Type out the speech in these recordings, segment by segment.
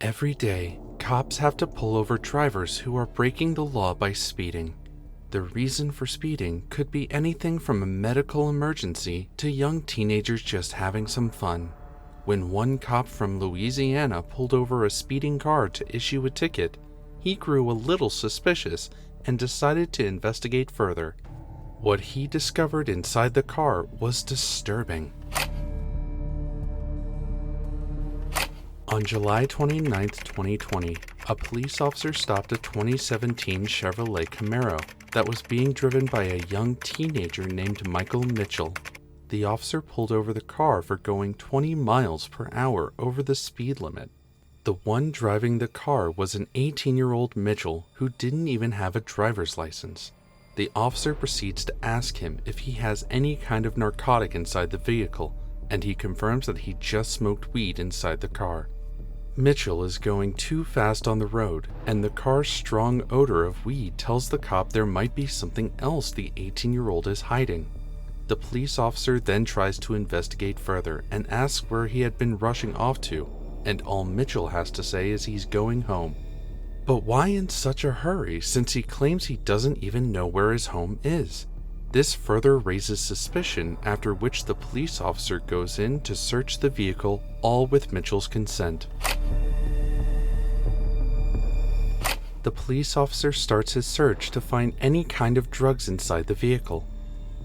Every day, cops have to pull over drivers who are breaking the law by speeding. The reason for speeding could be anything from a medical emergency to young teenagers just having some fun. When one cop from Louisiana pulled over a speeding car to issue a ticket, he grew a little suspicious and decided to investigate further. What he discovered inside the car was disturbing. On July 29, 2020, a police officer stopped a 2017 Chevrolet Camaro that was being driven by a young teenager named Michael Mitchell. The officer pulled over the car for going 20 miles per hour over the speed limit. The one driving the car was an 18-year-old Mitchell who didn't even have a driver's license. The officer proceeds to ask him if he has any kind of narcotic inside the vehicle, and he confirms that he just smoked weed inside the car. Mitchell is going too fast on the road, and the car's strong odor of weed tells the cop there might be something else the 18-year-old is hiding. The police officer then tries to investigate further and asks where he had been rushing off to, and all Mitchell has to say is he's going home. But why in such a hurry, since he claims he doesn't even know where his home is? This further raises suspicion, after which the police officer goes in to search the vehicle, all with Mitchell's consent. The police officer starts his search to find any kind of drugs inside the vehicle.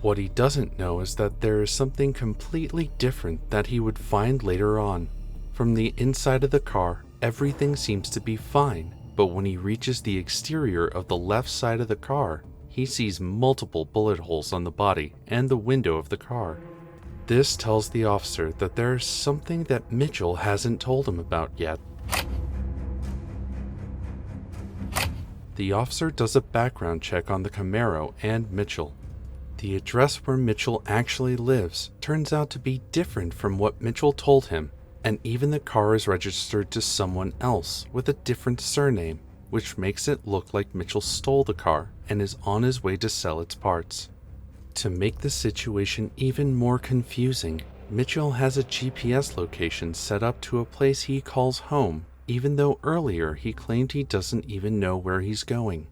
What he doesn't know is that there is something completely different that he would find later on. From the inside of the car, everything seems to be fine, but when he reaches the exterior of the left side of the car, he sees multiple bullet holes on the body and the window of the car. This tells the officer that there is something that Mitchell hasn't told him about yet. The officer does a background check on the Camaro and Mitchell. The address where Mitchell actually lives turns out to be different from what Mitchell told him, and even the car is registered to someone else with a different surname, which makes it look like Mitchell stole the car and is on his way to sell its parts. To make the situation even more confusing, Mitchell has a GPS location set up to a place he calls home, even though earlier he claimed he doesn't even know where he's going.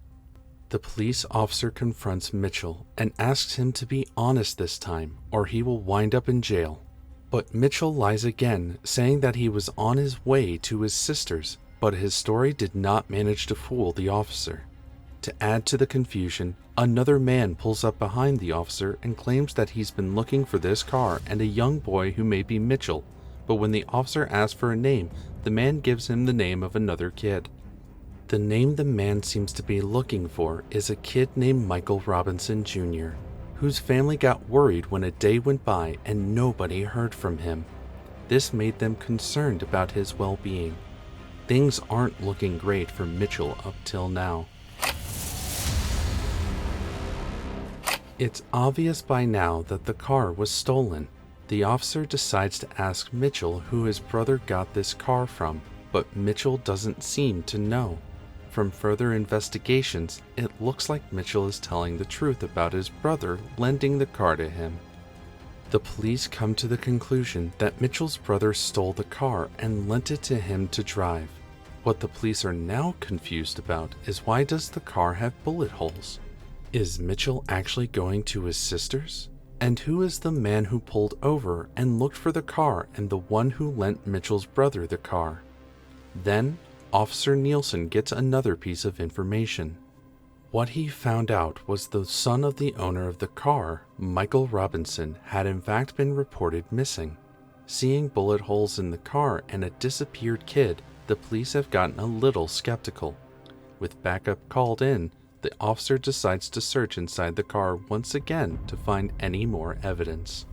The police officer confronts Mitchell and asks him to be honest this time, or he will wind up in jail. But Mitchell lies again, saying that he was on his way to his sister's, but his story did not manage to fool the officer. To add to the confusion, another man pulls up behind the officer and claims that he's been looking for this car and a young boy who may be Mitchell, but when the officer asks for a name, the man gives him the name of another kid. The name the man seems to be looking for is a kid named Michael Robinson Jr., whose family got worried when a day went by and nobody heard from him. This made them concerned about his well-being. Things aren't looking great for Mitchell up till now. It's obvious by now that the car was stolen. The officer decides to ask Mitchell who his brother got this car from, but Mitchell doesn't seem to know. From further investigations, it looks like Mitchell is telling the truth about his brother lending the car to him. The police come to the conclusion that Mitchell's brother stole the car and lent it to him to drive. What the police are now confused about is why does the car have bullet holes? Is Mitchell actually going to his sister's? And who is the man who pulled over and looked for the car and the one who lent Mitchell's brother the car? Then, Officer Nielsen gets another piece of information. What he found out was the son of the owner of the car, Michael Robinson, had in fact been reported missing. Seeing bullet holes in the car and a disappeared kid, the police have gotten a little skeptical. With backup called in, the officer decides to search inside the car once again to find any more evidence.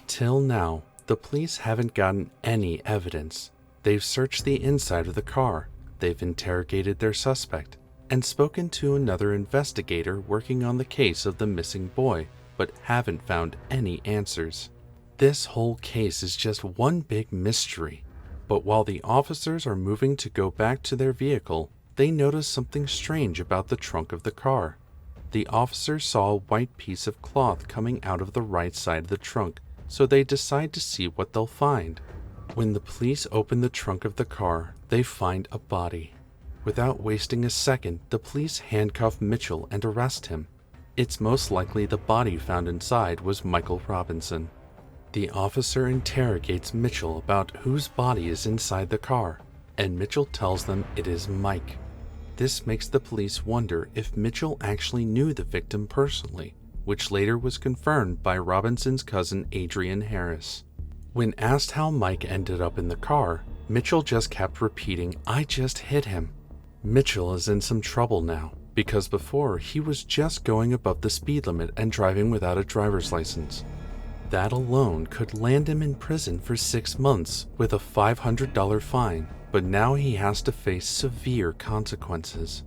Till now, the police haven't gotten any evidence. They've searched the inside of the car, they've interrogated their suspect, and spoken to another investigator working on the case of the missing boy, but haven't found any answers. This whole case is just one big mystery. But while the officers are moving to go back to their vehicle, they notice something strange about the trunk of the car. The officers saw a white piece of cloth coming out of the right side of the trunk, so they decide to see what they'll find. When the police open the trunk of the car, they find a body. Without wasting a second, the police handcuff Mitchell and arrest him. It's most likely the body found inside was Michael Robinson. The officer interrogates Mitchell about whose body is inside the car, and Mitchell tells them it is Mike. This makes the police wonder if Mitchell actually knew the victim personally, which later was confirmed by Robinson's cousin Adrian Harris. When asked how Mike ended up in the car, Mitchell just kept repeating, "I just hit him." Mitchell is in some trouble now, because before he was just going above the speed limit and driving without a driver's license. That alone could land him in prison for 6 months with a $500 fine, but now he has to face severe consequences.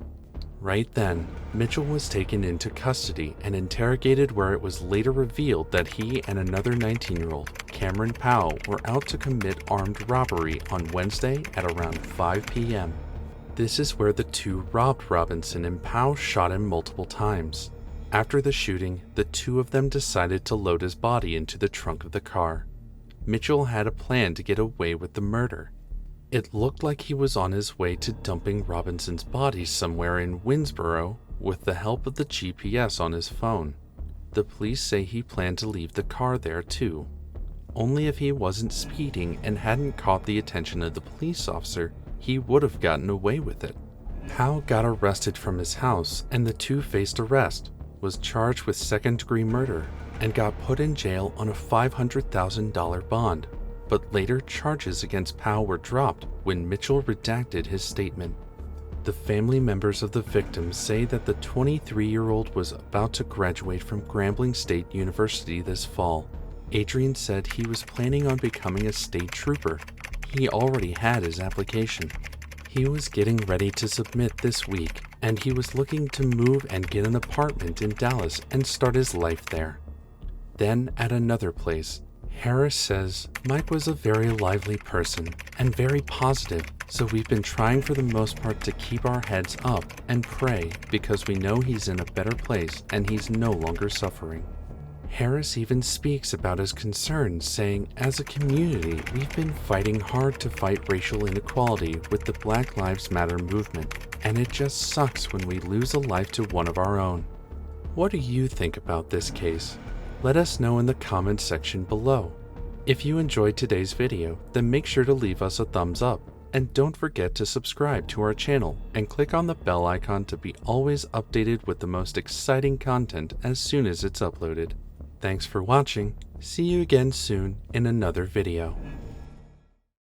Right then, Mitchell was taken into custody and interrogated, where it was later revealed that he and another 19-year-old, Cameron Powell, were out to commit armed robbery on Wednesday at around 5 p.m. This is where the two robbed Robinson, and Powell shot him multiple times. After the shooting, the two of them decided to load his body into the trunk of the car. Mitchell had a plan to get away with the murder. It looked like he was on his way to dumping Robinson's body somewhere in Winsboro with the help of the GPS on his phone. The police say he planned to leave the car there too. Only if he wasn't speeding and hadn't caught the attention of the police officer, he would have gotten away with it. Powell got arrested from his house, and the two faced arrest, was charged with second-degree murder, and got put in jail on a $500,000 bond. But later charges against Powell were dropped when Mitchell redacted his statement. The family members of the victims say that the 23-year-old was about to graduate from Grambling State University this fall. Adrian said he was planning on becoming a state trooper. He already had his application. He was getting ready to submit this week, and he was looking to move and get an apartment in Dallas and start his life there. Then at another place, Harris says, "Mike was a very lively person and very positive, so we've been trying for the most part to keep our heads up and pray, because we know he's in a better place and he's no longer suffering." Harris even speaks about his concerns, saying, "As a community, we've been fighting hard to fight racial inequality with the Black Lives Matter movement, and it just sucks when we lose a life to one of our own." What do you think about this case? Let us know in the comments section below. If you enjoyed today's video, then make sure to leave us a thumbs up, and don't forget to subscribe to our channel and click on the bell icon to be always updated with the most exciting content as soon as it's uploaded. Thanks for watching. See you again soon in another video.